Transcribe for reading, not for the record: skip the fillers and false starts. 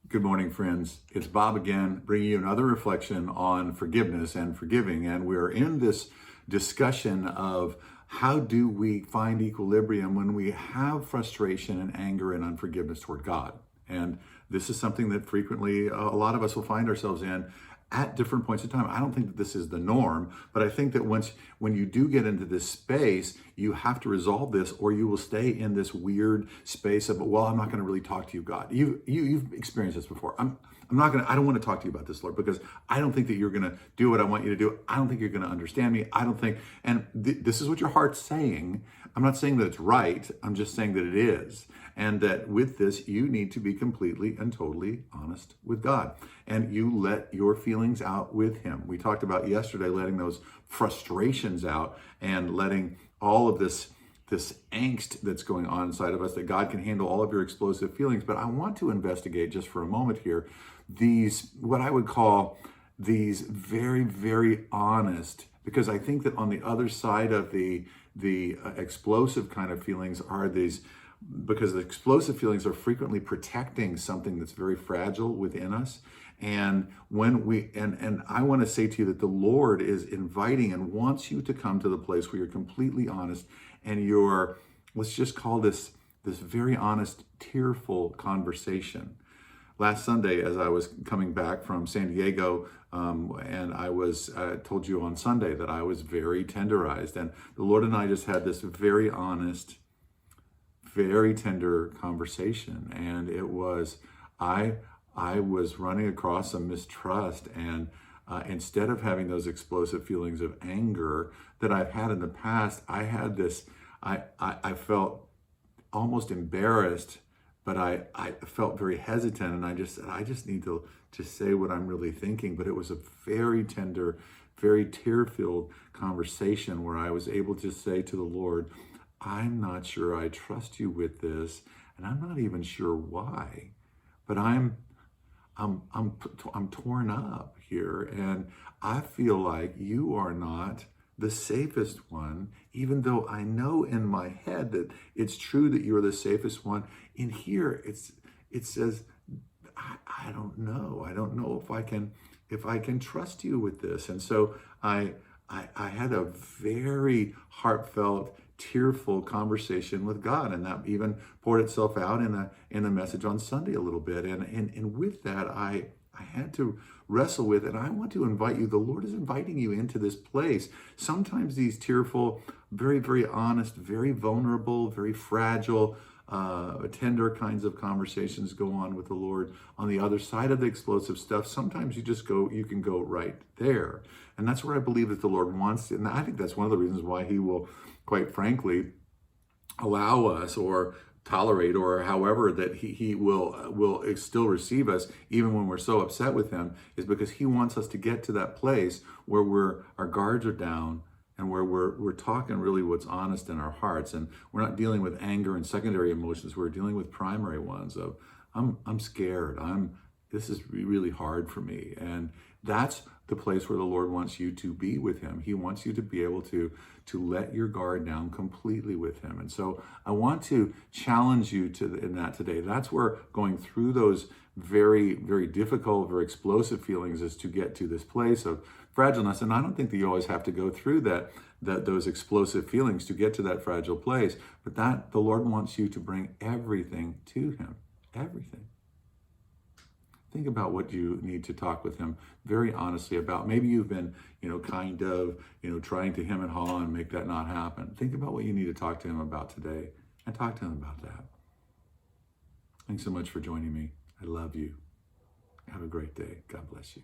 Good morning, friends. It's Bob again, bringing you another reflection on forgiveness and forgiving. And we're in this discussion of how do we find equilibrium when we have frustration and anger and unforgiveness toward God. And this is something that frequently a lot of us will find ourselves in at different points in time. I don't think that this is the norm, but I think that when you do get into this space, you have to resolve this, or you will stay in this weird space of, well, I'm not going to really talk to you, God. You've experienced this before. I don't want to talk to you about this, Lord, because I don't think that you're going to do what I want you to do. I don't think you're going to understand me. I don't think, and this is what your heart's saying. I'm not saying that it's right. I'm just saying that it is. And that with this, you need to be completely and totally honest with God. And you let your feelings out with Him. We talked about yesterday letting those frustrations out and letting all of this angst that's going on inside of us, that God can handle all of your explosive feelings. But I want to investigate just for a moment here these, what I would call these very, very honest, because I think that on the other side of the explosive kind of feelings are these, because the explosive feelings are frequently protecting something that's very fragile within us. And when we, and I want to say to you that the Lord is inviting and wants you to come to the place where you're completely honest and you're, let's just call this very honest, tearful conversation. Last Sunday, as I was coming back from San Diego, and I told you on Sunday that I was very tenderized, and the Lord and I just had this very honest, very tender conversation. And it was, I was running across some mistrust, and instead of having those explosive feelings of anger that I've had in the past, I had this, I felt almost embarrassed, but I felt very hesitant, and I just said, I just need to say what I'm really thinking. But it was a very tender, very tear-filled conversation where I was able to say to the Lord, I'm not sure I trust you with this, and I'm not even sure why, but I'm torn up here, and I feel like you are not the safest one, even though I know in my head that it's true that you're the safest one. In here, it says, I don't know. I don't know if I can trust you with this. And so I had a very heartfelt, tearful conversation with God, and that even poured itself out in the message on Sunday a little bit. And with that, I had to wrestle with, and I want to invite you, the Lord is inviting you into this place. Sometimes these tearful, very, very honest, very vulnerable, very fragile, tender kinds of conversations go on with the Lord on the other side of the explosive stuff. Sometimes you can go right there. And that's where I believe that the Lord wants it. And I think that's one of the reasons why He will, quite frankly, allow us or tolerate, or however that he will still receive us even when we're so upset with Him, is because He wants us to get to that place where our guards are down, and where we're talking really what's honest in our hearts, and we're not dealing with anger and secondary emotions. We're dealing with primary ones of I'm scared. This is really hard for me. And that's the place where the Lord wants you to be with Him. He wants you to be able to let your guard down completely with Him. And so I want to challenge you in that today. That's where going through those very, very difficult, very explosive feelings is to get to this place of fragileness. And I don't think that you always have to go through those explosive feelings to get to that fragile place, but that the Lord wants you to bring everything to Him. Everything. Think about what you need to talk with Him very honestly about. Maybe you've been, kind of, trying to hem and haw and make that not happen. Think about what you need to talk to Him about today, and talk to Him about that. Thanks so much for joining me. I love you. Have a great day. God bless you.